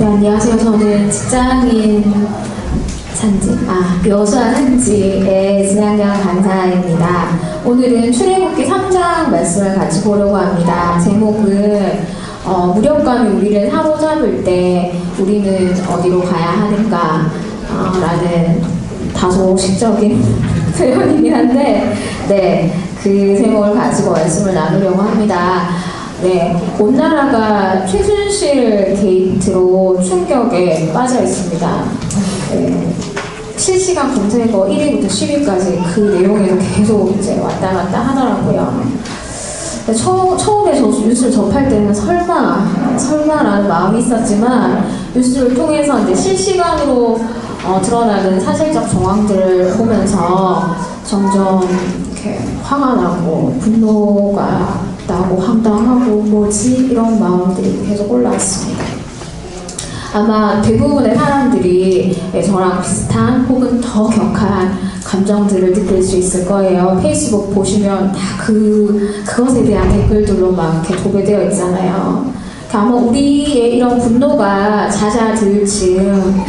네, 안녕하세요. 저는 직장인 여수한지의 진양경 간사입니다. 오늘은 출애굽기 3장 말씀을 같이 보려고 합니다. 제목은 무력감이 우리를 사로잡을 때 우리는 어디로 가야 하는가 라는 다소 시적인 표현이긴 한데 그 제목을 가지고 말씀을 나누려고 합니다. 온 나라가 최순실 게이트로 충격에 빠져 있습니다. 실시간 검색어 1위부터 10위까지 그 내용에서 계속 이제 왔다 갔다 하더라고요. 처음에 저 뉴스를 접할 때는 설마라는 마음이 있었지만 뉴스를 통해서 이제 실시간으로 드러나는 사실적 정황들을 보면서 점점 이렇게 화가 나고 분노가 나고 황당하고 뭐지? 이런 마음들이 계속 올라왔습니다. 아마 대부분의 사람들이 저랑 비슷한 혹은 더 격한 감정들을 느낄 수 있을 거예요. 페이스북 보시면 다 그것에 대한 댓글들로 막 이렇게 도배되어 있잖아요. 아마 우리의 이런 분노가 잦아들 즈음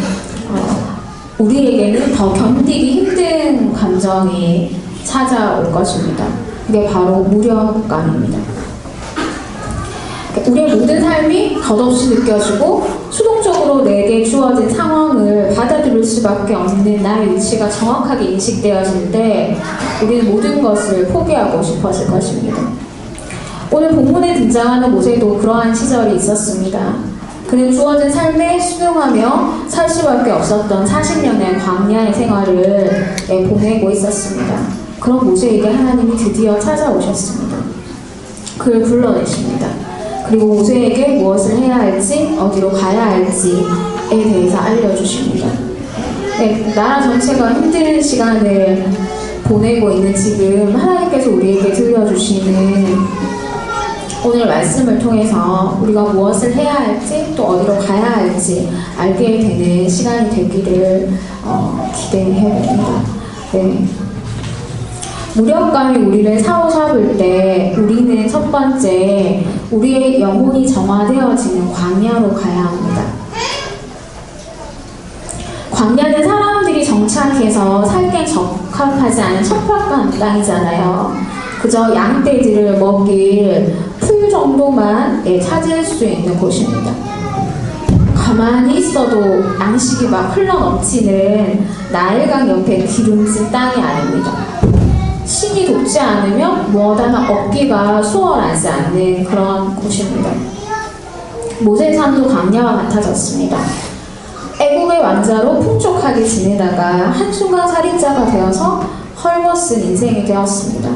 우리에게는 더 견디기 힘든 감정이 찾아올 것입니다. 그게 바로 무력감입니다. 우리의 모든 삶이 덧없이 느껴지고 수동적으로 내게 주어진 상황을 받아들일 수밖에 없는 나의 위치가 정확하게 인식되어질 때 우리는 모든 것을 포기하고 싶어질 것입니다. 오늘 본문에 등장하는 모세도 그러한 시절이 있었습니다. 그는 주어진 삶에 순응하며 살 수밖에 없었던 40년의 광야의 생활을 보내고 있었습니다. 그런 모세에게 하나님이 드디어 찾아오셨습니다. 그를 불러내십니다. 그리고 모세에게 무엇을 해야 할지, 어디로 가야 할지에 대해서 알려주십니다. 나라 전체가 힘든 시간을 보내고 있는 지금 하나님께서 우리에게 들려주시는 오늘 말씀을 통해서 우리가 무엇을 해야 할지, 또 어디로 가야 할지 알게 되는 시간이 되기를 기대해봅니다. 무력감이 우리를 사로잡을 때 우리는 첫 번째 우리의 영혼이 정화되어지는 광야로 가야 합니다. 광야는 사람들이 정착해서 살기에 적합하지 않은 척박한 땅이잖아요. 그저 양떼들을 먹일 풀 정도만 찾을 수 있는 곳입니다. 가만히 있어도 양식이 막 흘러넘치는 나일강 옆에 기름진 땅이 아닙니다. 신이 돕지 않으면 무엇 하나 얻기가 수월하지 않는 그런 곳입니다. 모세의 삶도 광야와 같아졌습니다. 애국의 왕자로 풍족하게 지내다가 한순간 살인자가 되어서 헐벗은 인생이 되었습니다.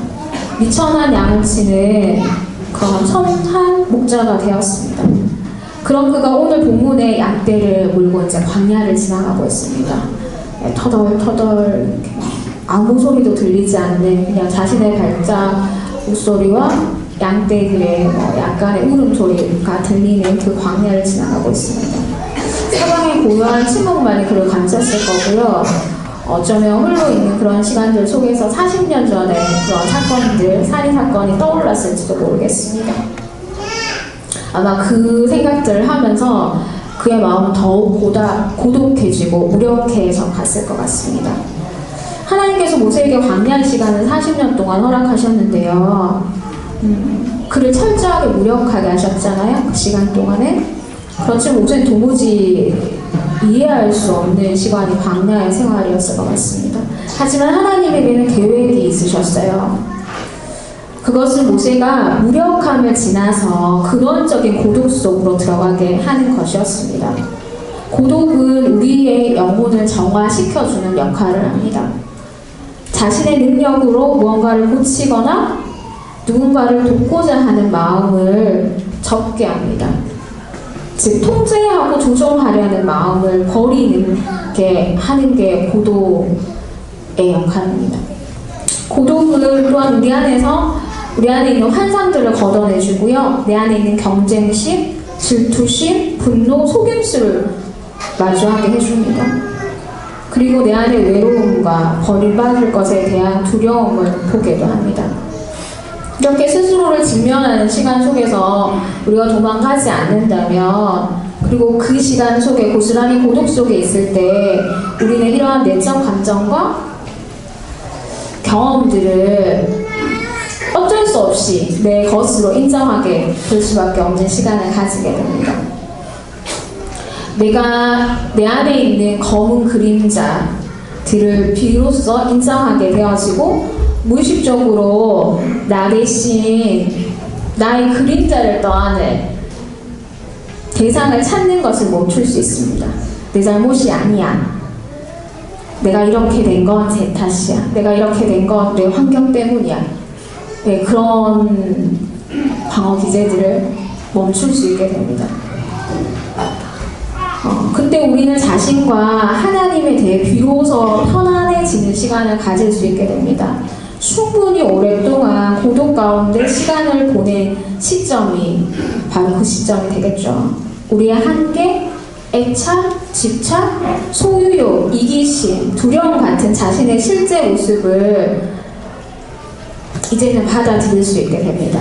미천한 양을 치는 그런 선한 목자가 되었습니다. 그런 그가 오늘 본문의 양떼를 몰고 이제 광야를 지나가고 있습니다. 터덜터덜 아무 소리도 들리지 않는 그냥 자신의 발작 목소리와 양떼들의 약간의 울음소리가 들리는 그 광야를 지나가고 있습니다. 사방의 고요한 침묵만이 그를 감쌌을 거고요. 어쩌면 홀로 있는 그런 시간들 속에서 40년 전에 그런 사건들, 살인사건이 떠올랐을지도 모르겠습니다. 아마 그 생각들을 하면서 그의 마음은 더욱 고독해지고 무력해져 갔을 것 같습니다. 하나님께서 모세에게 광야의 시간을 40년 동안 허락하셨는데요. 그를 철저하게 무력하게 하셨잖아요. 그 시간 동안에. 그렇지만 모세는 도무지 이해할 수 없는 시간이 광야의 생활이었을 것 같습니다. 하지만 하나님에게는 계획이 있으셨어요. 그것은 모세가 무력함을 지나서 근원적인 고독 속으로 들어가게 하는 것이었습니다. 고독은 우리의 영혼을 정화시켜주는 역할을 합니다. 자신의 능력으로 무언가를 고치거나 누군가를 돕고자 하는 마음을 접게 합니다. 즉 통제하고 조종하려는 마음을 버리는 게 하는 게 고독의 역할입니다. 고독은 또한 우리 안에 있는 환상들을 걷어내주고요. 내 안에 있는 경쟁심, 질투심, 분노, 속임수를 마주하게 해줍니다. 그리고 내 안의 외로움과 버림받을 것에 대한 두려움을 보게도 합니다. 이렇게 스스로를 직면하는 시간 속에서 우리가 도망가지 않는다면 그리고 그 시간 속에 고스란히 고독 속에 있을 때 우리는 이러한 내적 감정과 경험들을 어쩔 수 없이 내 것으로 인정하게 될 수밖에 없는 시간을 가지게 됩니다. 내가 내 안에 있는 검은 그림자들을 비로소 인정하게 되어지고 무의식적으로 나 대신 나의 그림자를 떠안을 대상을 찾는 것을 멈출 수 있습니다. 내 잘못이 아니야. 내가 이렇게 된 건 제 탓이야. 내가 이렇게 된 건 내 환경 때문이야. 네, 그런 방어 기제들을 멈출 수 있게 됩니다. 그때 우리는 자신과 하나님에 대해 비로소 편안해지는 시간을 가질 수 있게 됩니다. 충분히 오랫동안 고독 가운데 시간을 보낸 시점이 바로 그 시점이 되겠죠. 우리의 한계, 애착, 집착, 소유욕, 이기심, 두려움 같은 자신의 실제 모습을 이제는 받아들일 수 있게 됩니다.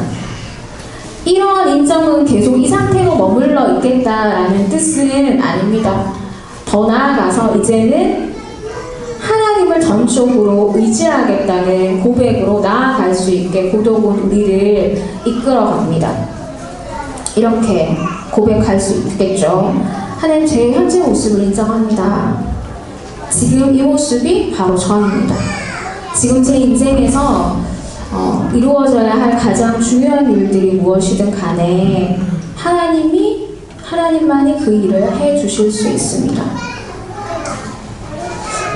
이러한 인정은 계속 이 상태로 머물러 있겠다라는 뜻은 아닙니다. 더 나아가서 이제는 하나님을 전적으로 의지하겠다는 고백으로 나아갈 수 있게 고독은 우리를 이끌어갑니다. 이렇게 고백할 수 있겠죠. 하나님, 제 현재 모습을 인정합니다. 지금 이 모습이 바로 저입니다. 지금 제 인생에서 이루어져야 할 가장 중요한 일들이 무엇이든 간에 하나님만이 그 일을 해주실 수 있습니다.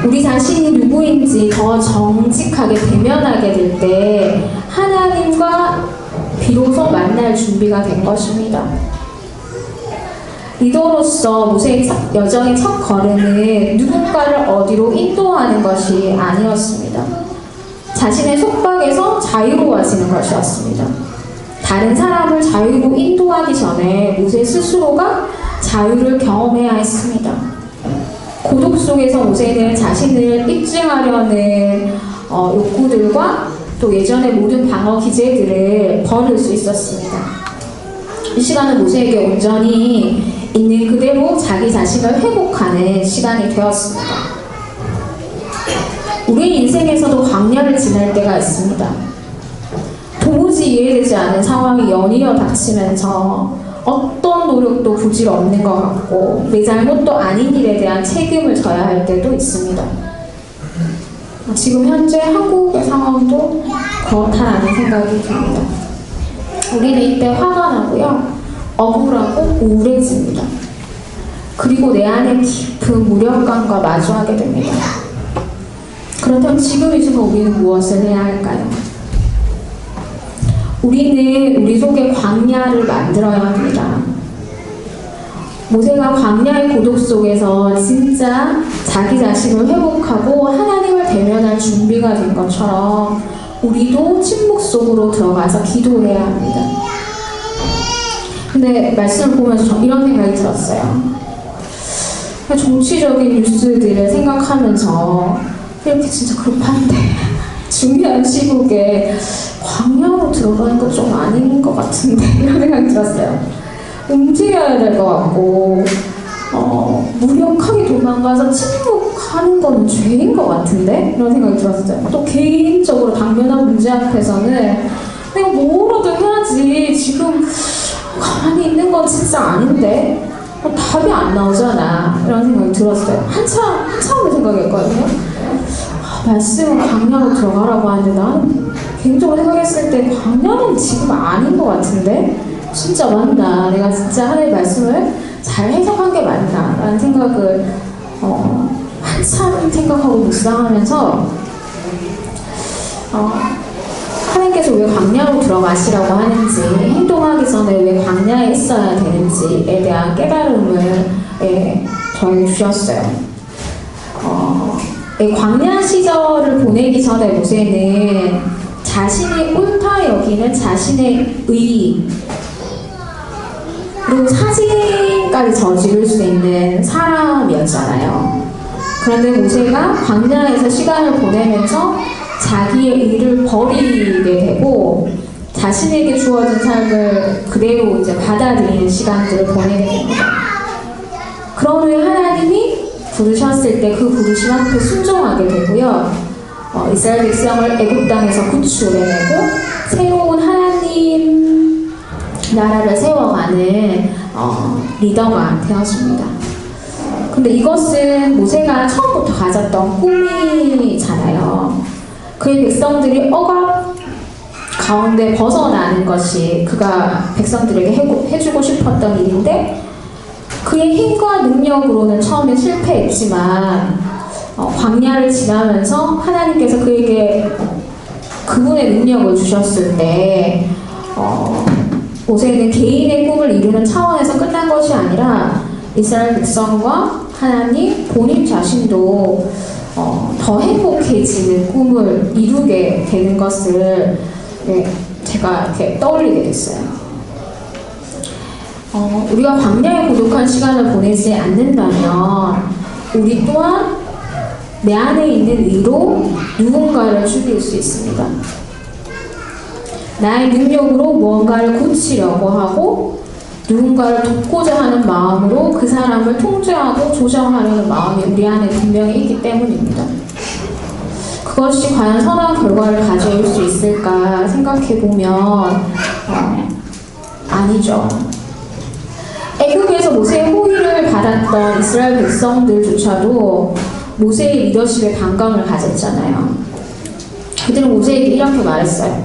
우리 자신이 누구인지 더 정직하게 대면하게 될 때 하나님과 비로소 만날 준비가 된 것입니다. 리더로서 모세의 여정의 첫 걸음은 누군가를 어디로 인도하는 것이 아니었습니다. 자신의 속박에서 자유로워지는 것이었습니다. 다른 사람을 자유로 인도하기 전에 모세 스스로가 자유를 경험해야 했습니다. 고독 속에서 모세는 자신을 입증하려는 욕구들과 또 예전의 모든 방어 기제들을 버릴 수 있었습니다. 이 시간은 모세에게 온전히 있는 그대로 자기 자신을 회복하는 시간이 되었습니다. 우리 인생에서도 광야를 지날 때가 있습니다. 도무지 이해되지 않은 상황이 연이어 닥치면서 어떤 노력도 부질없는 것 같고 내 잘못도 아닌 일에 대한 책임을 져야 할 때도 있습니다. 지금 현재 한국의 상황도 그렇다라는 생각이 듭니다. 우리는 이때 화가 나고요, 억울하고 우울해집니다. 그리고 내 안에 깊은 무력감과 마주하게 됩니다. 그렇다면 지금 이 순간 우리는 무엇을 해야 할까요? 우리는 우리 속에 광야를 만들어야 합니다. 모세가 광야의 고독 속에서 진짜 자기 자신을 회복하고 하나님을 대면할 준비가 된 것처럼 우리도 침묵 속으로 들어가서 기도해야 합니다. 근데 말씀을 보면서 저 이런 생각이 들었어요. 정치적인 뉴스들을 생각하면서 이렇게 진짜 급한데 중요한 시국에 광야로 들어가는 건 좀 아닌 것 같은데 이런 생각이 들었어요. 움직여야 될 것 같고 무력하게 도망가서 침묵하는 건 죄인 것 같은데 이런 생각이 들었어요. 또 개인적으로 당면한 문제 앞에서는 내가 뭐라도 해야지, 지금 가만히 있는 건 진짜 아닌데 답이 안 나오잖아 이런 생각이 들었어요. 한참을 생각했거든요. 말씀은 광야로 들어가라고 하는데 나는 개인적으로 생각했을 때 광야는 지금 아닌 것 같은데 진짜 맞나, 내가 진짜 하나님의 말씀을 잘 해석한 게 맞나 라는 생각을 한참 생각하고 묵상하면서 하나님께서 왜 광야로 들어가시라고 하는지, 행동하기 전에 왜 광야에 있어야 되는지에 대한 깨달음을 저에게 주셨어요. 광야 시절을 보내기 전에 모세는 자신이 옳다 여기는 자신의 의, 그리고 사진까지 저지를 수 있는 사람이었잖아요. 그런데 모세가 광야에서 시간을 보내면서 자기의 의를 버리게 되고 자신에게 주어진 삶을 그대로 이제 받아들이는 시간들을 보내게 됩니다. 그런 후에 하나님이 부르셨을 때 그 부르심 앞에 순종하게 되고요. 이스라엘 백성을 애굽 땅에서 구출해내고 새로운 하나님 나라를 세워가는 리더가 되었습니다. 근데 이것은 모세가 처음부터 가졌던 꿈이잖아요. 그의 백성들이 억압 가운데 벗어나는 것이 그가 백성들에게 해주고 싶었던 일인데, 그의 힘과 능력으로는 처음에 실패했지만 광야를 지나면서 하나님께서 그에게 그분의 능력을 주셨을 때 모세는 개인의 꿈을 이루는 차원에서 끝난 것이 아니라 이스라엘 백성과 하나님 본인 자신도 더 행복해지는 꿈을 이루게 되는 것을 제가 이렇게 떠올리게 됐어요. 우리가 광야에 고독한 시간을 보내지 않는다면 우리 또한 내 안에 있는 의로 누군가를 죽일 수 있습니다. 나의 능력으로 무언가를 고치려고 하고 누군가를 돕고자 하는 마음으로 그 사람을 통제하고 조정하려는 마음이 우리 안에 분명히 있기 때문입니다. 그것이 과연 선한 결과를 가져올 수 있을까 생각해보면 아니죠. 애굽에서 모세의 호의를 받았던 이스라엘 백성들조차도 모세의 리더십에 반감을 가졌잖아요. 그들은 모세에게 이렇게 말했어요.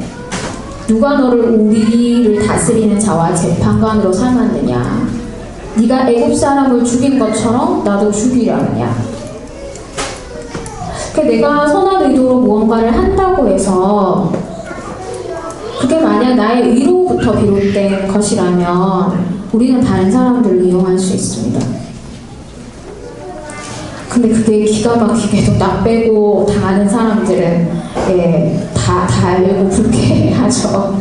누가 너를 우리를 다스리는 자와 재판관으로 삼았느냐? 네가 애굽 사람을 죽인 것처럼 나도 죽이려느냐? 내가 선한 의도로 무언가를 한다고 해서 그게 만약 나의 의로부터 비롯된 것이라면 우리는 다른 사람들을 이용할 수 있습니다. 근데 그게 기가 막히게도 나 빼고 당하는 사람들은 다 알고 불쾌하죠.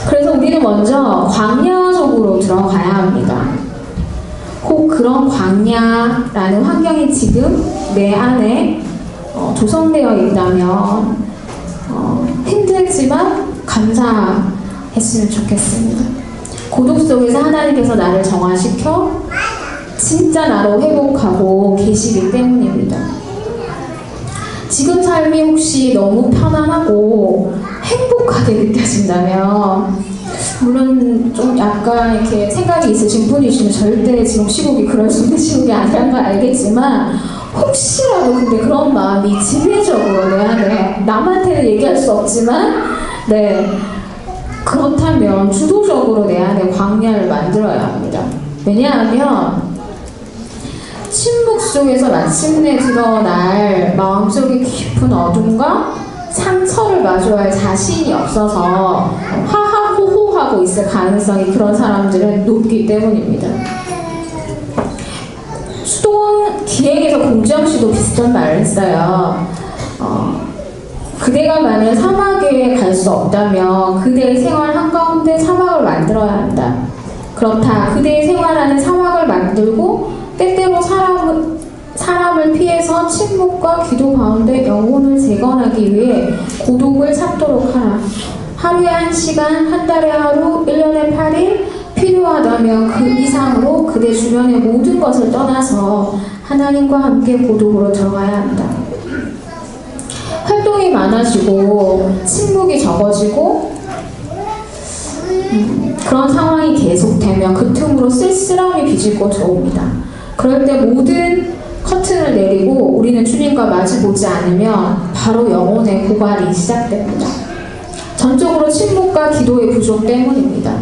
그래서 우리는 먼저 광야 속으로 들어가야 합니다. 혹 그런 광야라는 환경이 지금 내 안에 조성되어 있다면 힘들지만 감사했으면 좋겠습니다. 고독 속에서 하나님께서 나를 정화시켜 진짜 나로 회복하고 계시기 때문입니다. 지금 삶이 혹시 너무 편안하고 행복하게 느껴진다면, 물론 좀 약간 이렇게 생각이 있으신 분이시면 절대 지금 시국이 그럴 수 있는 시국이 아니라는 걸 알겠지만, 혹시라도 근데 그런 마음이 지배적으로 내 안에, 남한테는 얘기할 수 없지만 그렇다면 주도적으로 내 안에 광야를 만들어야 합니다. 왜냐하면 침묵 속에서 마침내 드러날 마음속의 깊은 어둠과 상처를 마주할 자신이 없어서 하하호호하고 있을 가능성이 그런 사람들은 높기 때문입니다. 수도원 기행에서 공주영 씨도 비슷한 말을 했어요. 그대가 만약 사막에 갈 수 없다면 그대의 생활 한가운데 사막을 만들어야 한다. 그렇다. 그대의 생활하는 사막을 만들고 때때로 사람을 피해서 침묵과 기도 가운데 영혼을 재건하기 위해 고독을 찾도록 하라. 하루에 1시간, 한 달에 하루, 1년에 8일, 필요하다면 그 이상으로 그대 주변의 모든 것을 떠나서 하나님과 함께 고독으로 들어가야 한다. 활동이 많아지고 침묵이 적어지고 그런 상황이 계속되면 그 틈으로 쓸쓸함이 비집고 들어옵니다. 그럴 때 모든 커튼을 내리고 우리는 주님과 마주보지 않으면 바로 영혼의 고갈이 시작됩니다. 전적으로 침묵과 기도의 부족 때문입니다.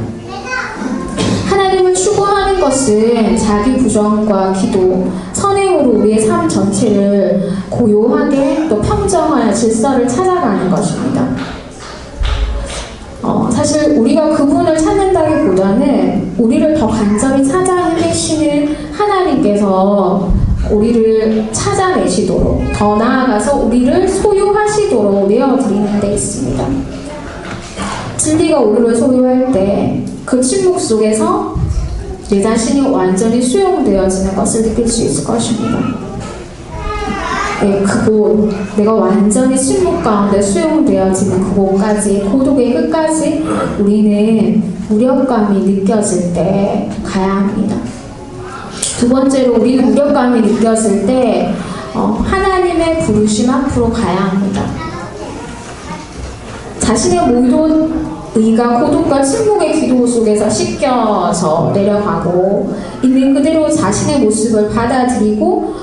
하나님을 추구하는 것은 자기 부정과 기도, 선행으로 우리의 삶 전체를 고요하게 또 평정할 질서를 찾아가는 것입니다. 사실 우리가 그분을 찾는다기보다는 우리를 더 간절히 찾아 헤매시는 하나님께서 우리를 찾아내시도록, 더 나아가서 우리를 소유하시도록 내어드리는 데 있습니다. 진리가 우리를 소유할 때 그 침묵 속에서 내 자신이 완전히 수용되어지는 것을 느낄 수 있을 것입니다. 그곳, 내가 완전히 침묵 가운데 수용되어지는 그곳까지, 고독의 끝까지 우리는 무력감이 느껴질 때 가야 합니다. 두 번째로 우리는 무력감이 느꼈을 때 하나님의 부르심 앞으로 가야 합니다. 자신의 모든 의가 고독과 침묵의 기도 속에서 씻겨서 내려가고 있는 그대로 자신의 모습을 받아들이고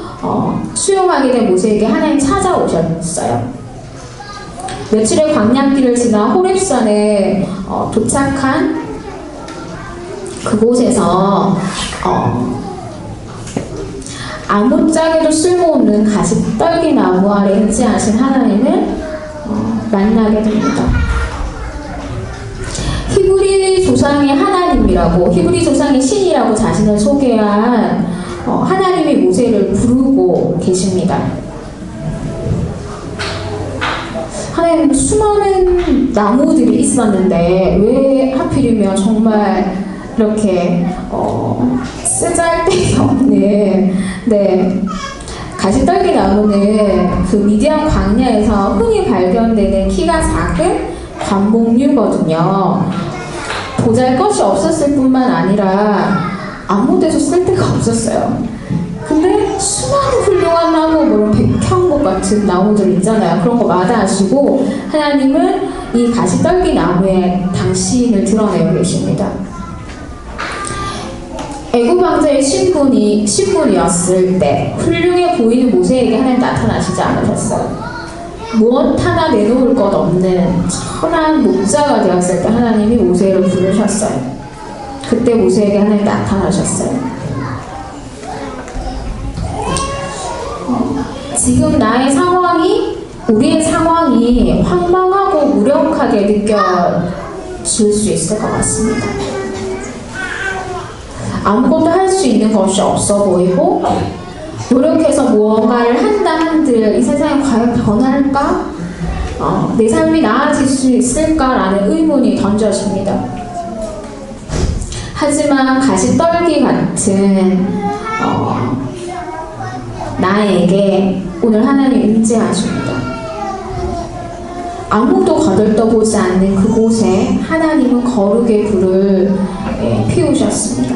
수용하게 된 모세에게 하나님 찾아오셨어요. 며칠의 광야길을 지나 호렙산에 도착한 그곳에서 아무짝에도 쓸모없는 가시떨기 나무 아래 임재하신 하나님을 만나게 됩니다. 히브리 조상의 하나님이라고, 히브리 조상의 신이라고 자신을 소개한 하나님이 모세를 부르고 계십니다. 하나님, 수많은 나무들이 있었는데 왜 하필이면 정말 이렇게 쓰잘데없는 가시떨기 나무는 그 미디안 광야에서 흔히 발견되는 키가 작은 관목류거든요. 보잘것이 없었을 뿐만 아니라 아무 데서 쓸 데가 없었어요. 근데 수많은 훌륭한 나무, 뭐 백향목 같은 나무들 있잖아요. 그런 거 마다하시고 하나님은 이 가시떨기 나무에 당신을 드러내고 계십니다. 애굽 왕자의 신분이었을 때 훌륭해 보이는 모세에게 하나님 나타나시지 않으셨어요. 무엇 하나 내놓을 것 없는 천한 목자가 되었을 때 하나님이 모세를 부르셨어요. 그때 모세에게 하나님 나타나셨어요. 지금 나의 상황이, 우리의 상황이 황망하고 무력하게 느껴질 수 있을 것 같습니다. 아무것도 할 수 있는 것이 없어 보이고, 노력해서 무언가를 한다 한들 이 세상이 과연 변할까? 내 삶이 나아질 수 있을까라는 의문이 던져집니다. 하지만 가시떨기 같은 나에게 오늘 하나님 임재하십니다. 아무도 거들떠보지 않는 그곳에 하나님은 거룩의 불을 피우셨습니다.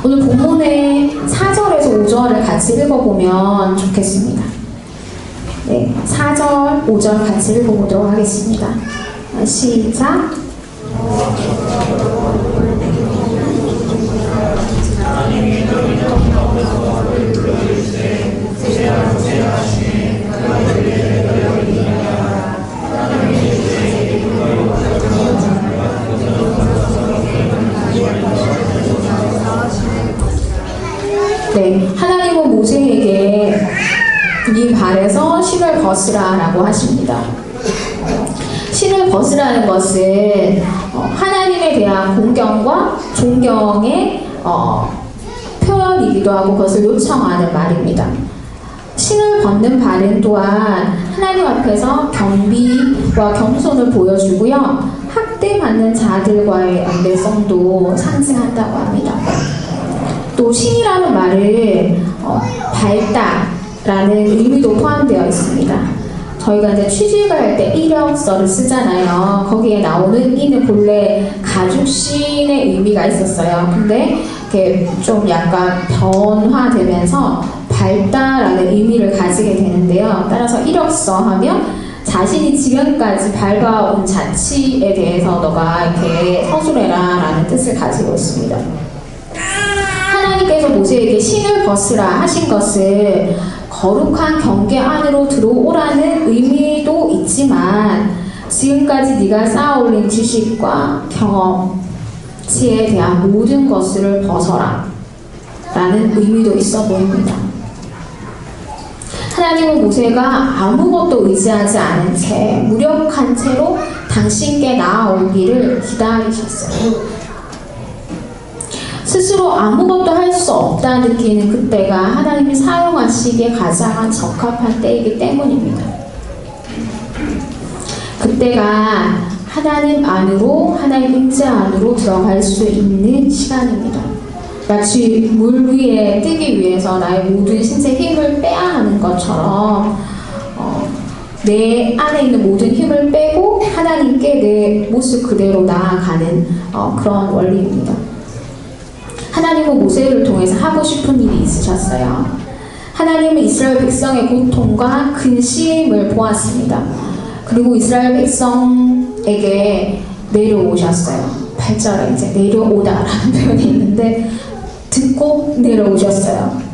오늘 본문의 4절에서 5절을 같이 읽어보면 좋겠습니다. 네, 4절, 5절 같이 읽어보도록 하겠습니다. 시작! 네, 하나님은 모세에게 네 발에서 신을 벗으라 라고 하십니다. 신을 벗으라는 것은 하나님에 대한 공경과 존경의 표현이기도 하고 그것을 요청하는 말입니다. 신을 벗는 발은 또한 하나님 앞에서 겸비와 겸손을 보여주고요. 학대받는 자들과의 연대성도 상징한다고 합니다. 또 신이라는 말은 밝다라는 의미도 포함되어 있습니다. 저희가 이제 취직을 할 때 이력서를 쓰잖아요. 거기에 나오는 이는 본래 가죽신의 의미가 있었어요. 근데 이렇게 좀 약간 변화되면서 밝다라는 의미를 가지게 되는데요. 따라서 이력서 하면 자신이 지금까지 밟아온 자취에 대해서 너가 이렇게 서술해라 라는 뜻을 가지고 있습니다. 하나님께서 모세에게 신을 벗으라 하신 것은 거룩한 경계 안으로 들어오라는 의미도 있지만 지금까지 네가 쌓아올린 지식과 경험치에 대한 모든 것을 벗어라 라는 의미도 있어 보입니다. 하나님은 모세가 아무것도 의지하지 않은 채 무력한 채로 당신께 나아오기를 기다리셨어요. 스스로 아무것도 할 수 없다 느끼는 그때가 하나님이 사용하시기에 가장 적합한 때이기 때문입니다. 그때가 하나님 안으로, 하나님 임재 안으로 들어갈 수 있는 시간입니다. 마치 물 위에 뜨기 위해서 나의 모든 신체 힘을 빼야 하는 것처럼 내 안에 있는 모든 힘을 빼고 하나님께 내 모습 그대로 나아가는 그런 원리입니다. 하나님은 모세를 통해서 하고 싶은 일이 있으셨어요. 하나님은 이스라엘 백성의 고통과 근심을 보았습니다. 그리고 이스라엘 백성에게 내려오셨어요. 8절에 이제 내려오다라는 표현이 있는데 듣고 내려오셨어요.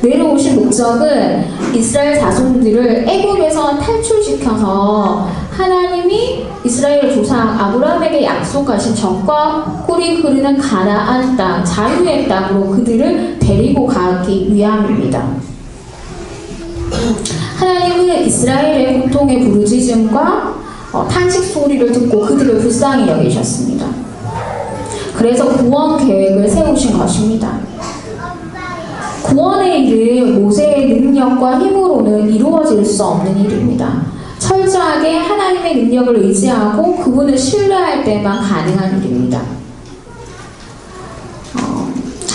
내려오신 목적은 이스라엘 자손들을 애굽에서 탈출시켜서 하나님이 이스라엘 조상 아브라함에게 약속하신 적과 꿀이 흐르는 가나안 땅, 자유의 땅으로 그들을 데리고 가기 위함입니다. 하나님은 이스라엘의 고통의 부르짖음과 탄식 소리를 듣고 그들을 불쌍히 여기셨습니다. 그래서 구원 계획을 세우신 것입니다. 구원의 일은 모세의 능력과 힘으로는 이루어질 수 없는 일입니다. 철저하게 하나님의 능력을 의지하고 그분을 신뢰할 때만 가능한 일입니다.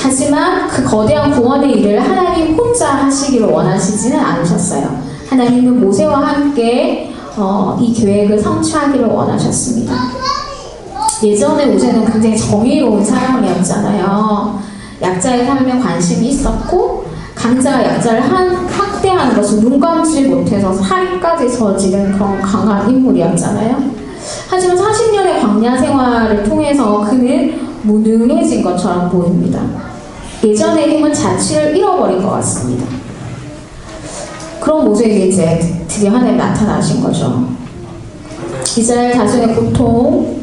하지만 그 거대한 구원의 일을 하나님 혼자 하시기를 원하시지는 않으셨어요. 하나님은 모세와 함께 이 계획을 성취하기를 원하셨습니다. 예전에 모세는 굉장히 정의로운 사람이었잖아요. 약자의 삶에 관심이 있었고 강자가 약자를 학대하는 것을 눈 감지 못해서 살인까지 저지른 그런 강한 인물이었잖아요. 하지만 40년의 광야 생활을 통해서 그는 무능해진 것처럼 보입니다. 예전의 힘은 자취를 잃어버린 것 같습니다. 그런 모세에게 이제 드디어 하나님 나타나신 거죠. 이스라엘 자손의 고통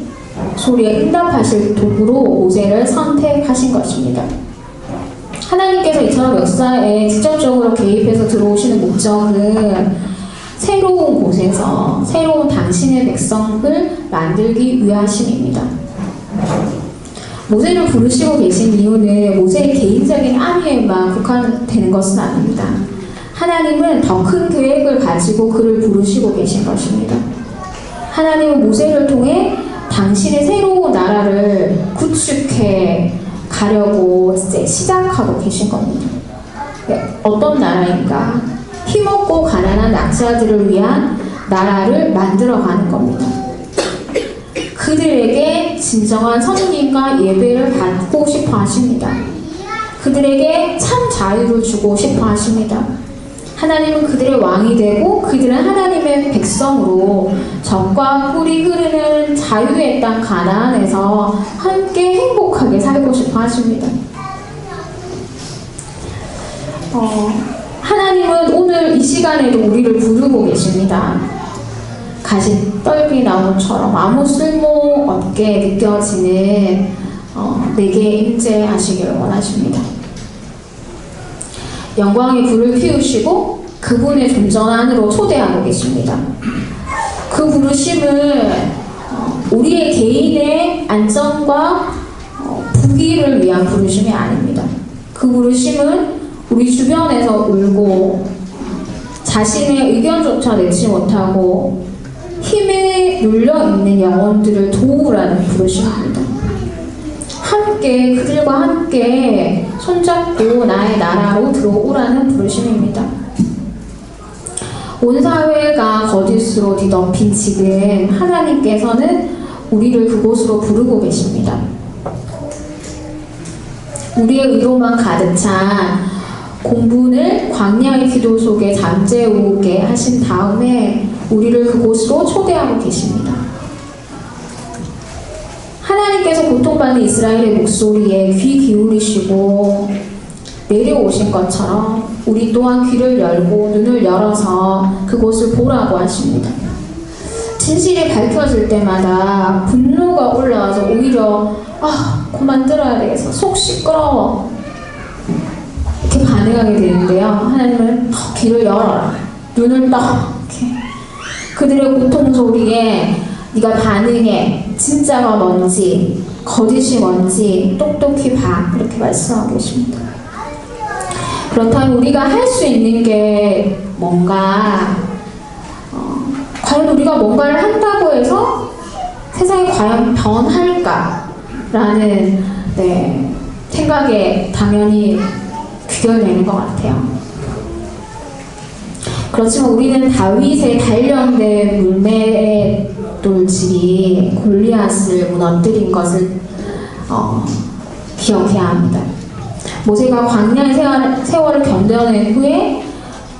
소리에 응답하실 도구로 모세를 선택하신 것입니다. 하나님께서 이처럼 역사에 직접적으로 개입해서 들어오시는 목적은 새로운 곳에서 새로운 당신의 백성을 만들기 위하심입니다. 모세를 부르시고 계신 이유는 모세의 개인적인 안위에만 국한되는 것은 아닙니다. 하나님은 더 큰 계획을 가지고 그를 부르시고 계신 것입니다. 하나님은 모세를 통해 당신의 새로운 나라를 구축해 가려고 이제 시작하고 계신 겁니다. 어떤 나라인가? 힘없고 가난한 약자들을 위한 나라를 만들어가는 겁니다. 그들에게 진정한 섬김과 예배를 받고 싶어 하십니다. 그들에게 참 자유를 주고 싶어 하십니다. 하나님은 그들의 왕이 되고 그들은 하나님의 백성으로 적과 꿀이 흐르는 자유의 땅 가나안에서 함께 행복하게 살고 싶어 하십니다. 하나님은 오늘 이 시간에도 우리를 부르고 계십니다. 가시 떨기 나무처럼 아무 쓸모없게 느껴지는 내게 임재하시기를 원하십니다. 영광의 불을 피우시고 그분의 존전 안으로 초대하고 계십니다. 그 부르심은 우리의 개인의 안전과 부귀를 위한 부르심이 아닙니다. 그 부르심은 우리 주변에서 울고 자신의 의견조차 내지 못하고 힘에 눌려있는 영혼들을 도우라는 부르심입니다. 함께 그들과 함께 손잡고 나의 나라로 들어오라는 부르심입니다. 온 사회가 거짓으로 뒤덮인 지금 하나님께서는 우리를 그곳으로 부르고 계십니다. 우리의 의로만 가득 찬 공분을 광야의 기도 속에 잠재우게 하신 다음에 우리를 그곳으로 초대하고 계십니다. 하나님께서 고통받는 이스라엘의 목소리에 귀 기울이시고 내려오신 것처럼 우리 또한 귀를 열고 눈을 열어서 그곳을 보라고 하십니다. 진실이 밝혀질 때마다 분노가 올라와서 오히려 그만 들어야 되겠어, 속 시끄러워, 이렇게 반응하게 되는데요. 하나님은 귀를 열어라, 눈을 떠, 이렇게 그들의 고통 소리에 네가 반응해, 진짜가 뭔지 거짓이 뭔지 똑똑히 봐, 이렇게 말씀하고 계십니다. 그렇다면 우리가 할 수 있는 게 뭔가, 과연 우리가 뭔가를 한다고 해서 세상이 과연 변할까라는 생각에 당연히 귀결되는 것 같아요. 그렇지만 우리는 다윗의 단련된 물매 돌집이 골리앗을 무너뜨린 것을 기억해야 합니다. 모세가 광야의 세월을 견뎌낸 후에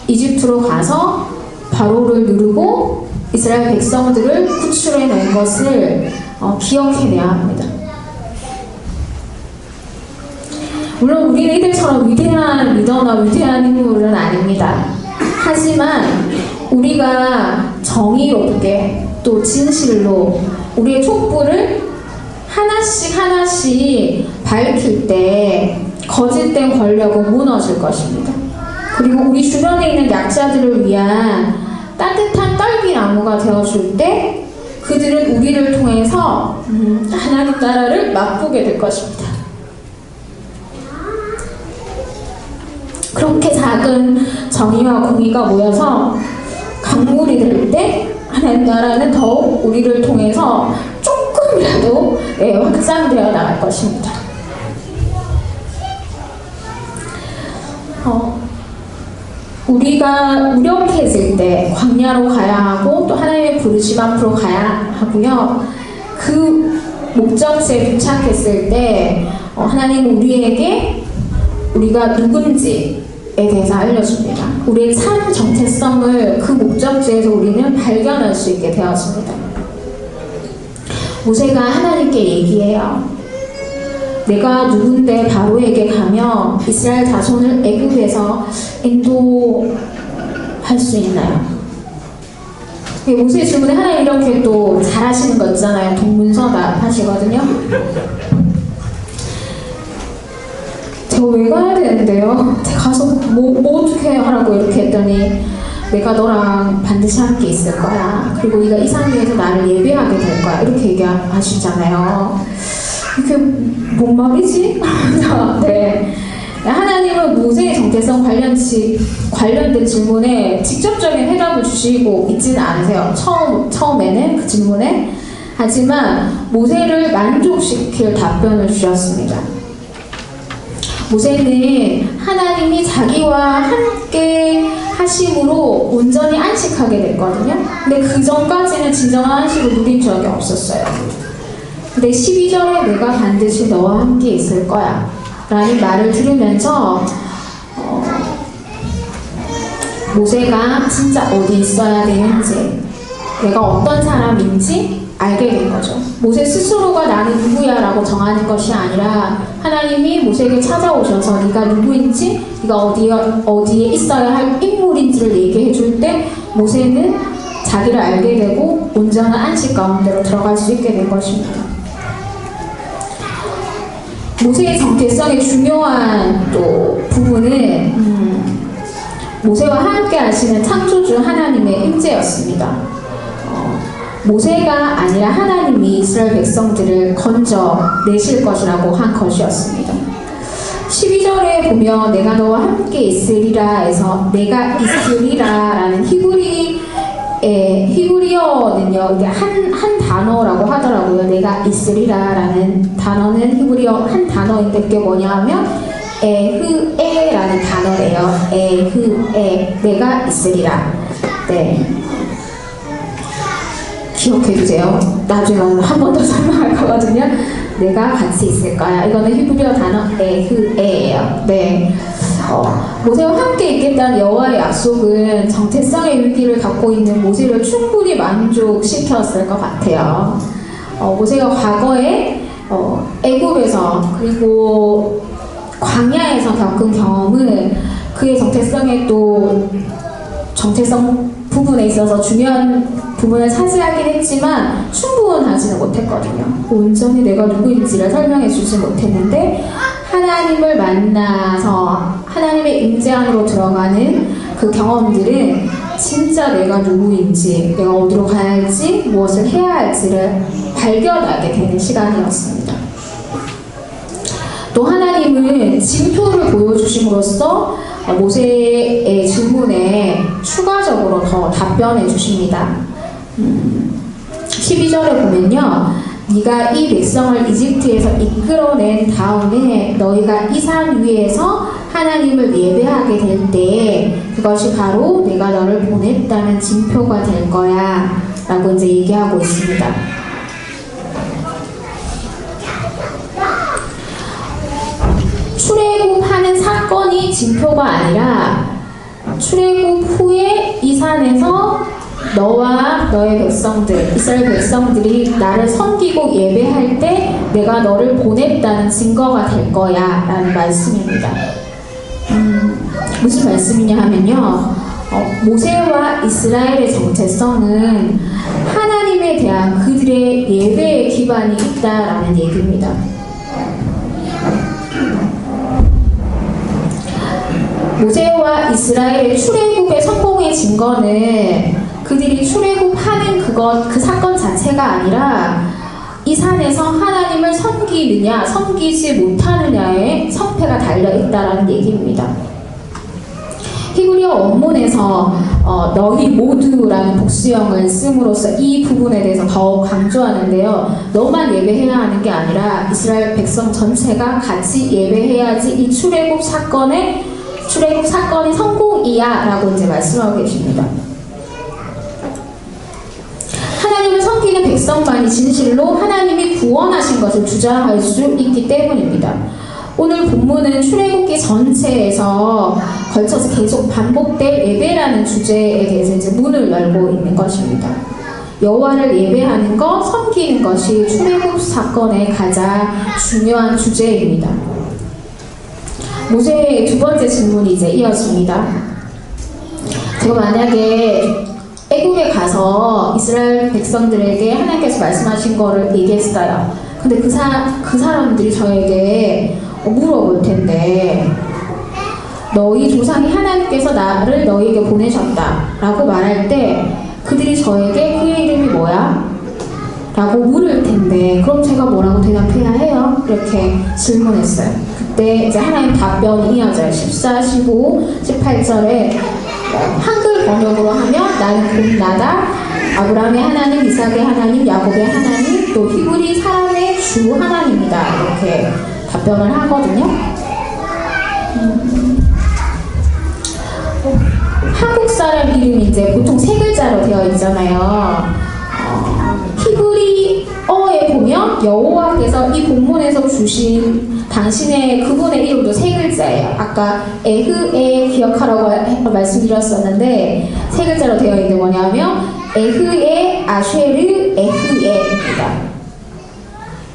이집트로 가서 바로를 누르고 이스라엘 백성들을 구출해낸 것을 기억해내야 합니다. 물론 우리는 이들처럼 위대한 리더나 위대한 인물은 아닙니다. 하지만 우리가 정의롭게 또 진실로 우리의 촛불을 하나씩 하나씩 밝힐 때 거짓된 권력은 무너질 것입니다. 그리고 우리 주변에 있는 약자들을 위한 따뜻한 딸기나무가 되어줄 때 그들은 우리를 통해서 하나님 나라를 맛보게 될 것입니다. 그렇게 작은 정의와 공의가 모여서 강물이 될 때 하나님 나라는 더욱 우리를 통해서 조금이라도 확장되어 나갈 것입니다. 우리가 무력해질 때 광야로 가야 하고 또 하나님의 부르심 앞으로 가야 하고요. 그 목적지에 도착했을 때 하나님은 우리에게 우리가 누군지에 대해서 알려줍니다. 우리의 참 정체성을 그 목적지에서 우리는 발견할 수 있게 되었습니다. 모세가 하나님께 얘기해요. 내가 누군데 바로에게 가며 이스라엘 자손을 애굽에서 인도할 수 있나요? 모세의 질문에 하나님 이렇게 또 잘하시는 거 있잖아요. 동문서답 하시거든요. 제가 왜 가야 되는데요? 제가 가서 뭐 어떻게 하라고 이렇게 했더니 내가 너랑 반드시 함께 있을 거야. 그리고 네가 이 산 위에서 나를 예배하게 될 거야. 이렇게 얘기하시잖아요. 이게 뭔 말이지? 네. 하나님은 모세의 정체성 관련된 질문에 직접적인 해답을 주시고 있지는 않으세요. 처음에는 그 질문에. 하지만 모세를 만족시킬 답변을 주셨습니다. 모세는 하나님이 자기와 함께 하심으로 온전히 안식하게 됐거든요. 근데 그 전까지는 진정한 안식을 누린 적이 없었어요. 근데 12절에 내가 반드시 너와 함께 있을 거야 라는 말을 들으면서 모세가 진짜 어디 있어야 되는지, 내가 어떤 사람인지 알게 된 거죠. 모세 스스로가 나는 누구야 라고 정하는 것이 아니라 하나님이 모세에게 찾아오셔서 네가 누구인지, 네가 어디에 있어야 할 인물인지를 얘기해 줄 때 모세는 자기를 알게 되고 온전한 안식 가운데로 들어갈 수 있게 된 것입니다. 모세의 정체성의 중요한 또 부분은 모세와 함께 하시는 창조주 하나님의 임재였습니다. 모세가 아니라 하나님이 이스라엘 백성들을 건져내실 것이라고 한 것이었습니다. 12절에 보면 내가 너와 함께 있으리라 해서 내가 있으리라 라는 히브리어는요, 이게 한 단어라고 하더라고요. 내가 있으리라 라는 단어는 히브리어 한 단어인데 그게 뭐냐 하면 에흐에라는 단어래요. 에흐에, 내가 있으리라. 네. 기억해주세요. 나중에 한 번 더 설명할 거거든요. 내가 같이 있을 거야. 이거는 히브리어 단어 에흐에예요. 네. 모세와 함께 있겠다는 여호와의 약속은 정체성의 위기를 갖고 있는 모세를 충분히 만족시켰을 것 같아요. 모세가 과거에 애굽에서 그리고 광야에서 겪은 경험은 그의 정체성 부분에 있어서 중요한 부분을 차지하긴 했지만 충분하지는 못했거든요. 온전히 내가 누구인지를 설명해 주지 못했는데 하나님을 만나서 하나님의 임재 안으로 들어가는 그 경험들은 진짜 내가 누구인지, 내가 어디로 가야 할지, 무엇을 해야 할지를 발견하게 되는 시간이었습니다. 또 하나님은 징표를 보여주심으로써 모세의 질문에 추가적으로 더 답변해 주십니다. 12절에 보면요, 네가 이 백성을 이집트에서 이끌어낸 다음에 너희가 이 산 위에서 하나님을 예배하게 될 때 그것이 바로 내가 너를 보냈다는 징표가 될 거야 라고 이제 얘기하고 있습니다. 출애굽하는 사건이 징표가 아니라 출애굽 후에 이 산에서 너와 너의 백성들, 이스라엘 백성들이 나를 섬기고 예배할 때 내가 너를 보냈다는 증거가 될 거야 라는 말씀입니다. 무슨 말씀이냐 하면요, 모세와 이스라엘의 정체성은 하나님에 대한 그들의 예배의 기반이 있다라는 얘기입니다. 모세와 이스라엘의 출애굽의 성공의 증거는 그들이 출애굽하는 그 사건 자체가 아니라 이 산에서 하나님을 섬기느냐 섬기지 못하느냐에 성패가 달려있다라는 얘기입니다. 히브리어 원문에서 너희 모두라는 복수형을 씀으로써 이 부분에 대해서 더욱 강조하는데요. 너만 예배해야 하는 게 아니라 이스라엘 백성 전체가 같이 예배해야지 이 출애굽 사건이 성공이야 라고 이제 말씀하고 계십니다. 하나님을 섬기는 백성만이 진실로 하나님이 구원하신 것을 주장할 수 있기 때문입니다. 오늘 본문은 출애굽기 전체에서 걸쳐서 계속 반복될 예배라는 주제에 대해서 이제 문을 열고 있는 것입니다. 여호와를 예배하는 것, 섬기는 것이 출애굽 사건의 가장 중요한 주제입니다. 모세의 두 번째 질문이 이제 이어집니다. 제가 만약에 애국에 가서 이스라엘 백성들에게 하나님께서 말씀하신 거를 얘기했어요. 근데 그 사람들이 저에게 물어볼 텐데, 너희 조상이 하나님께서 나를 너희에게 보내셨다 라고 말할 때 그들이 저에게 그의 이름이 뭐야? 라고 물을 텐데, 그럼 제가 뭐라고 대답해야 해요? 이렇게 질문했어요. 그때 이제 하나님 답변이 이어져요. 14, 15, 18절에 한글 번역으로 하면 나는 곧 나다, 아브라함의 하나님, 이삭의 하나님, 야곱의 하나님, 또 히브리 사람의 주 하나님이다, 이렇게 답변을 하거든요. 한국 사람 이름이 이제 보통 세 글자로 되어 있잖아요. 히브리어에 보면 여호와께서 이 본문에서 주신 당신의 그분의 이름도 세 글자예요. 아까 에흐에 기억하라고 말씀드렸었는데 세 글자로 되어 있는 뭐냐면 에흐에 아쉐르 에흐에입니다.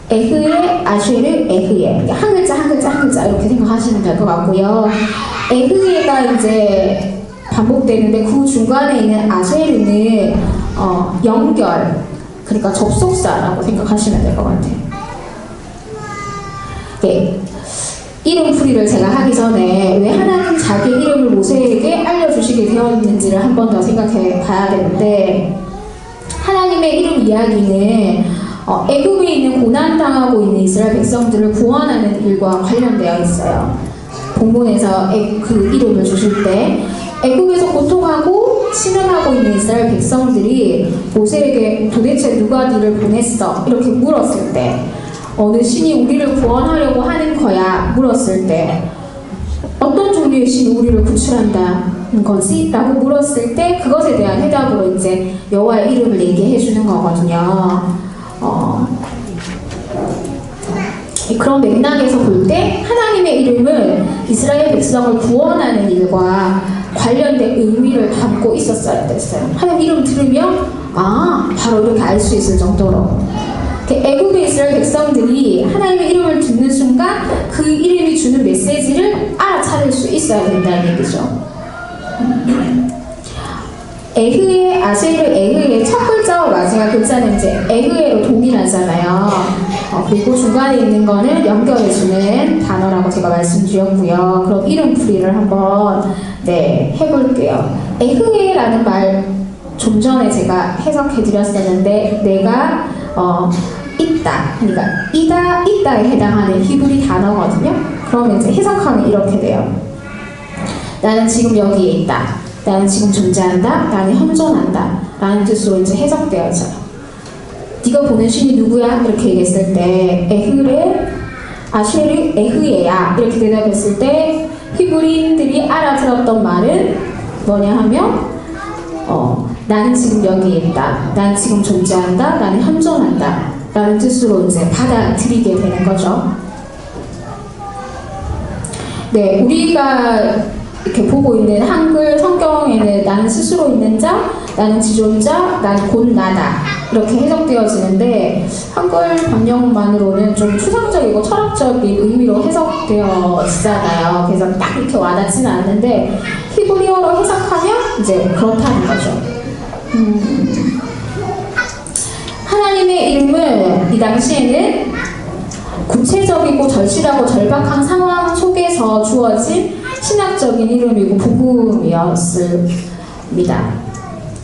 에흐에 아쉐르 에흐에, 한 글자 한 글자 한 글자 이렇게 생각하시면 될 것 같고요. 에흐에가 이제 반복되는데 그 중간에 있는 아쉐르는 연결, 그러니까 접속사라고 생각하시면 될 것 같아요. 네. 이름풀이를 제가 하기 전에 왜 하나님 자기 이름을 모세에게 알려주시게 되었는지를 한 번 더 생각해 봐야 되는데, 하나님의 이름 이야기는 애굽에 있는 고난당하고 있는 이스라엘 백성들을 구원하는 일과 관련되어 있어요. 본문에서 그 이름을 주실 때 애굽에서 고통하고 신음하고 있는 이스라엘 백성들이 모세에게 도대체 누가 너를 보냈어? 이렇게 물었을 때, 어느 신이 우리를 구원하려고 하는 거야? 물었을 때, 어떤 종류의 신이 우리를 구출한다는 거지? 라고 물었을 때 그것에 대한 해답으로 이제 여호와의 이름을 얘기해 주는 거거든요. 그런 맥락에서 볼 때 하나님의 이름은 이스라엘 백성을 구원하는 일과 관련된 의미를 담고 있었어야 됐어요. 하나님 이름 들으면 바로 이렇게 알 수 있을 정도로. 애굽의 이스라엘 백성들이 하나님의 이름을 듣는 순간 그 이름이 주는 메시지를 알아차릴 수 있어야 된다는 얘기죠. 에흐에, 아쉐르, 에흐의 첫 글자와 마지막 글자는 이제 에흐에로 동일하잖아요. 그리고 중간에 있는 거는 연결해주는 단어라고 제가 말씀드렸고요. 그럼 이름풀이를 한번 해볼게요. 에흐에라는 말 좀 전에 제가 해석해드렸었는데, 내가 있다, 그러니까 있다에 해당하는 히브리 단어거든요. 그러면 이제 해석하면 이렇게 돼요. 나는 지금 여기에 있다, 나는 지금 존재한다, 나는 현존한다 라는 뜻으로 이제 해석되어져요. 네가 보낸 신이 누구야? 이렇게 얘기했을 때 에흐레, 아쉐르, 에흐에야 이렇게 대답했을 때 히브리인들이 알아들었던 말은 뭐냐 하면 나는 지금 여기에 있다, 나는 지금 존재한다, 나는 현존한다 라는 뜻으로 이제 받아들이게 되는 거죠. 네, 우리가 이렇게 보고 있는 한글 성경에는 나는 스스로 있는 자, 나는 지존자, 나는 곧 나다 이렇게 해석되어지는데 한글 번역만으로는 좀 추상적이고 철학적인 의미로 해석되어지잖아요. 그래서 딱 이렇게 와닿지는 않는데 히브리어로 해석하면 이제 그렇다는 거죠. 하나님의 이름은 이 당시에는 구체적이고 절실하고 절박한 상황 속에서 주어진 신학적인 이름이고 복음이었습니다.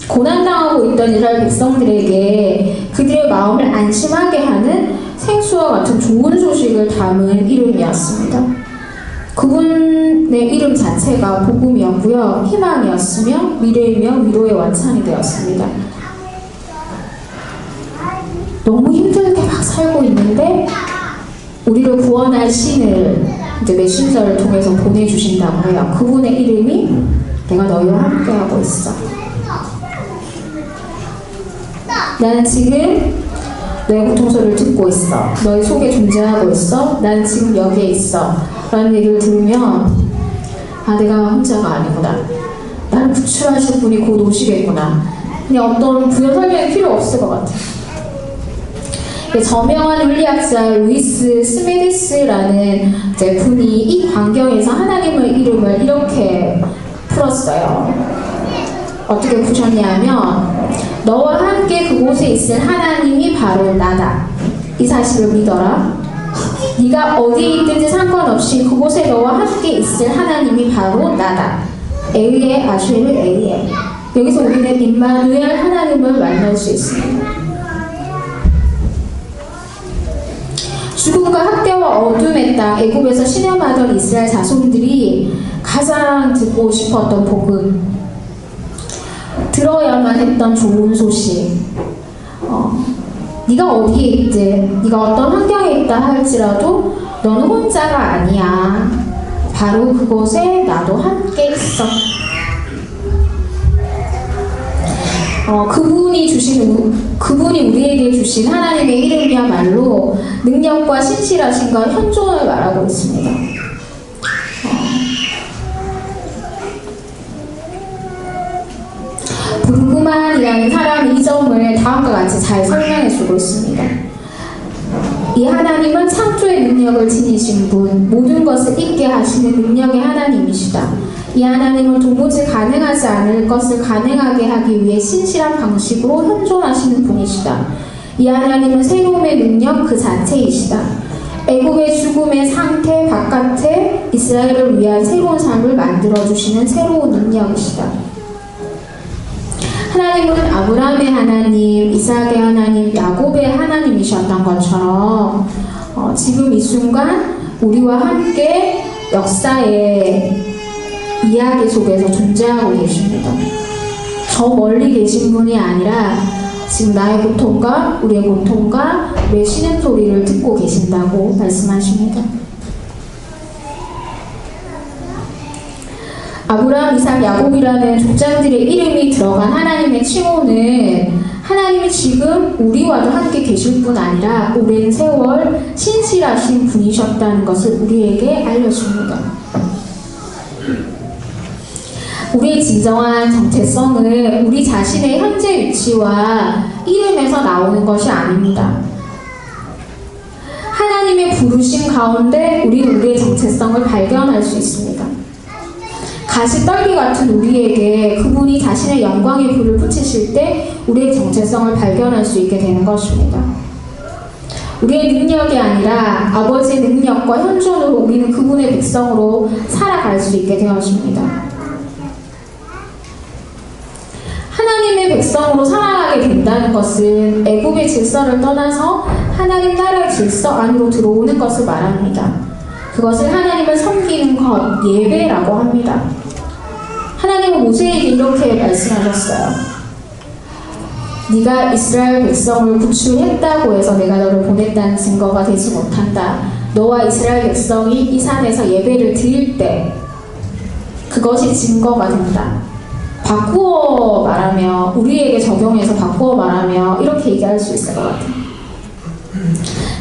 고난당하고 있던 이스라엘 백성들에게 그들의 마음을 안심하게 하는 생수와 같은 좋은 소식을 담은 이름이었습니다. 그분의 이름 자체가 복음이었고요. 희망이었으며 미래이며 위로의 원천이 되었습니다. 너무 힘들게 막 살고 있는데 우리를 구원할 신을 이제 메신저를 통해서 보내주신다고 해요. 그분의 이름이 내가 너희와 함께하고 있어. 나는 지금 너의 고통소리를 듣고 있어. 너의 속에 존재하고 있어. 나는 지금 여기에 있어. 라는 얘기를 들으면 아, 내가 혼자가 아니구나. 나를 구출하실 분이 곧 오시겠구나. 그냥 어떤 부연 설명이 필요 없을 것 같아. 저명한 물리학자 루이스 스메디스라는 분이 이 광경에서 하나님의 이름을 이렇게 풀었어요. 어떻게 푸셨냐면 너와 함께 그곳에 있을 하나님이 바로 나다. 이 사실을 믿어라. 네가 어디에 있든지 상관없이 그곳에 너와 함께 있을 하나님이 바로 나다. 에위에 아쉐르 에위에. 여기서 우리는 임마누엘 하나님을 만날 수 있습니다. 죽음과 학대와 어둠의 땅 애굽에서 신음하던 이스라엘 자손들이 가장 듣고 싶었던 복음, 들어야만 했던 좋은 소식. 네가 어디에 있든 네가 어떤 환경에 있다 할지라도 너는 혼자가 아니야. 바로 그곳에 나도 함께 있어. 그분이 우리에게 주신 하나님의 이름이야말로 능력과 신실하심과 현존을 말하고 있습니다. 브루그만이라는 사람이 이 점을 다음과 같이 잘 설명해주고 있습니다. 이 하나님은 창조의 능력을 지니신 분, 모든 것을 있게 하시는 능력의 하나님이시다. 이 하나님은 도무지 가능하지 않을 것을 가능하게 하기 위해 신실한 방식으로 현존하시는 분이시다. 이 하나님은 새로움의 능력 그 자체이시다. 애굽의 죽음의 상태 바깥에 이스라엘을 위한 새로운 삶을 만들어주시는 새로운 능력이시다. 하나님은 아브라함의 하나님, 이삭의 하나님, 야곱의 하나님이셨던 것처럼 지금 이 순간 우리와 함께 역사의 이야기 속에서 존재하고 계십니다. 저 멀리 계신 분이 아니라 지금 나의 고통과 우리의 고통과 우리의 신음소리를 듣고 계신다고 말씀하십니다. 아브라함, 이삭, 야곱이라는 족장들의 이름이 들어간 하나님의 칭호는 하나님이 지금 우리와도 함께 계실 뿐 아니라 오랜 세월 신실하신 분이셨다는 것을 우리에게 알려줍니다. 우리의 진정한 정체성은 우리 자신의 현재 위치와 이름에서 나오는 것이 아닙니다. 하나님의 부르심 가운데 우리는 우리의 정체성을 발견할 수 있습니다. 가시떨기 같은 우리에게 그분이 자신의 영광의 불을 붙이실 때 우리의 정체성을 발견할 수 있게 되는 것입니다. 우리의 능력이 아니라 아버지의 능력과 현존으로 우리는 그분의 백성으로 살아갈 수 있게 되어집니다. 하나님의 백성으로 살아가게 된다는 것은 애굽의 질서를 떠나서 하나님 나라의 질서 안으로 들어오는 것을 말합니다. 그것을 하나님을 섬기는 것, 예배라고 합니다. 하나님은 모세에게 이렇게 말씀하셨어요. 네가 이스라엘 백성을 구출했다고 해서 내가 너를 보냈다는 증거가 되지 못한다. 너와 이스라엘 백성이 이 산에서 예배를 드릴 때 그것이 증거가 된다. 바꾸어 말하며, 우리에게 적용해서 바꾸어 말하며 이렇게 얘기할 수 있을 것 같아요.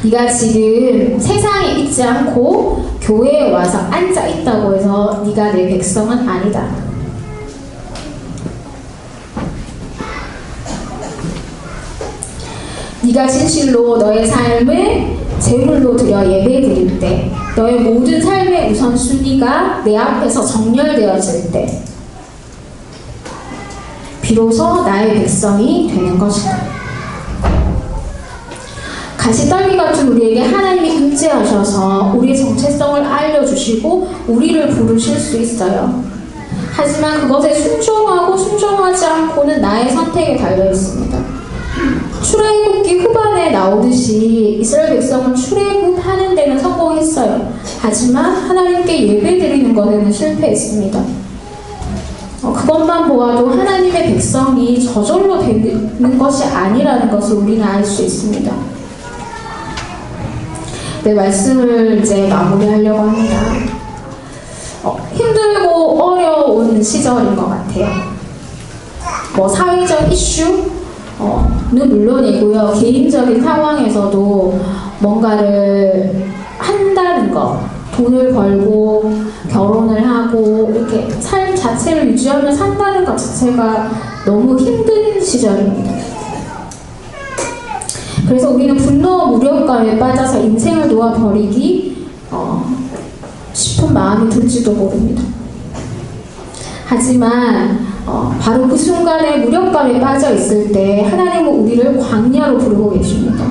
네가 지금 세상에 있지 않고 교회에 와서 앉아 있다고 해서 네가 내 백성은 아니다. 네가 진실로 너의 삶을 제물로 드려 예배드릴 때, 너의 모든 삶의 우선순위가 내 앞에서 정렬되어질 때 비로소 나의 백성이 되는 것이다. 가시떨기 같은 우리에게 하나님이 임재하셔서 우리의 정체성을 알려주시고 우리를 부르실 수 있어요. 하지만 그것에 순종하고 순종하지 않고는 나의 선택에 달려 있습니다. 출애굽기 후반에 나오듯이 이스라엘 백성은 출애굽하는 데는 성공했어요. 하지만 하나님께 예배드리는 것에는 실패했습니다. 그것만 보아도 하나님의 백성이 저절로 되는 것이 아니라는 것을 우리는 알 수 있습니다. 네, 말씀을 이제 마무리하려고 합니다. 힘들고 어려운 시절인 것 같아요. 사회적 이슈는 물론이고요. 개인적인 상황에서도 뭔가를 한다는 것, 돈을 벌고 결혼을 하고 이렇게 삶 자체를 유지하며 산다는 것 자체가 너무 힘든 시절입니다. 그래서 우리는 분노와 무력감에 빠져서 인생을 놓아버리기 싶은 마음이 들지도 모릅니다. 하지만 바로 그 순간에 무력감에 빠져 있을 때 하나님은 우리를 광야로 부르고 계십니다.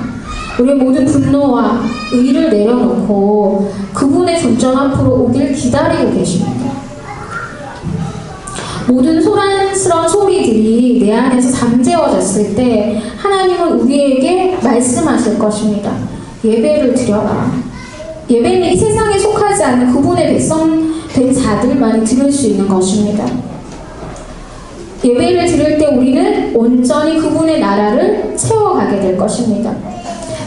우리의 모든 분노와 의를 내려놓고 그분의 존전 앞으로 오길 기다리고 계십니다. 모든 소란스러운 소리들이 내 안에서 잠재워졌을 때 하나님은 우리에게 말씀하실 것입니다. 예배를 드려라. 예배는 이 세상에 속하지 않는 그분의 백성 된 자들만이 드릴 수 있는 것입니다. 예배를 드릴 때 우리는 온전히 그분의 나라를 채워가게 될 것입니다.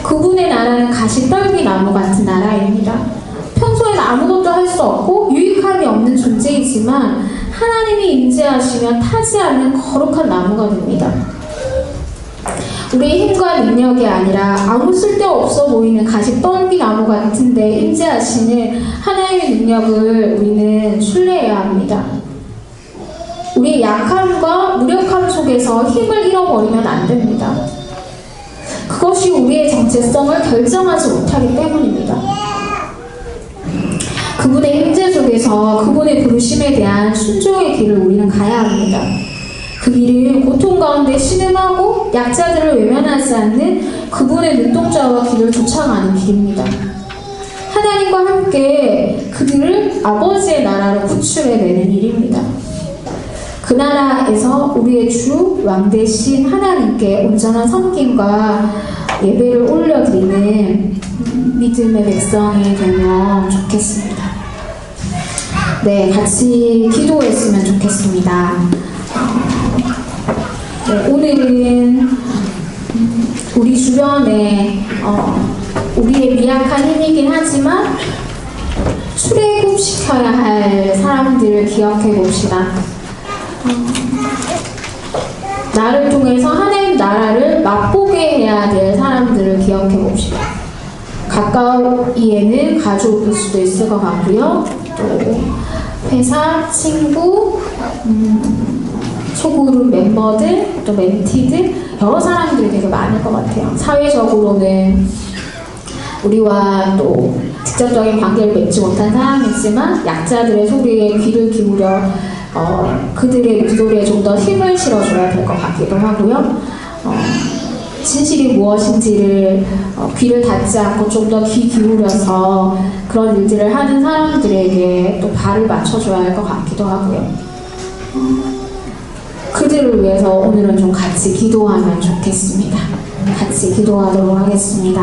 그분의 나라는 가시떨기 나무 같은 나라입니다. 평소에는 아무것도 할 수 없고 유익함이 없는 존재이지만 하나님이 임재하시면 타지 않는 거룩한 나무가 됩니다. 우리의 힘과 능력이 아니라 아무 쓸데없어 보이는 가시떨기 나무 같은데 임재하시는 하나님의 능력을 우리는 신뢰해야 합니다. 우리의 약함과 무력함 속에서 힘을 잃어버리면 안 됩니다. 그것이 우리의 정체성을 결정하지 못하기 때문입니다. 그분의 임재 속에서 그분의 부르심에 대한 순종의 길을 우리는 가야 합니다. 그 길은 고통 가운데 신음하고 약자들을 외면하지 않는 그분의 눈동자와 길을 쫓아가는 길입니다. 하나님과 함께 그들을 아버지의 나라로 구출해내는 일입니다. 그 나라에서 우리의 주 왕 대신 하나님께 온전한 섬김과 예배를 올려드리는 믿음의 백성이 되면 좋겠습니다. 네, 같이 기도했으면 좋겠습니다. 네, 오늘은 우리 주변에 우리의 미약한 힘이긴 하지만 출애굽시켜야 할 사람들을 기억해 봅시다. 나를 통해서 하나님 나라를 맛보게 해야 될 사람들을 기억해 봅시다. 가까이에는 가족일 수도 있을 것 같고요. 또 회사, 친구, 소그룹 멤버들, 또 멘티들, 여러 사람들이 되게 많을 것 같아요. 사회적으로는 우리와 또 직접적인 관계를 맺지 못한 사람이지만 약자들의 소리에 귀를 기울여 그들의 목소리에 좀 더 힘을 실어줘야 될 것 같기도 하고요. 진실이 무엇인지를 귀를 닫지 않고 좀 더 귀 기울여서 그런 일들을 하는 사람들에게 또 발을 맞춰줘야 할 것 같기도 하고요. 그들을 위해서 오늘은 좀 같이 기도하면 좋겠습니다. 같이 기도하도록 하겠습니다.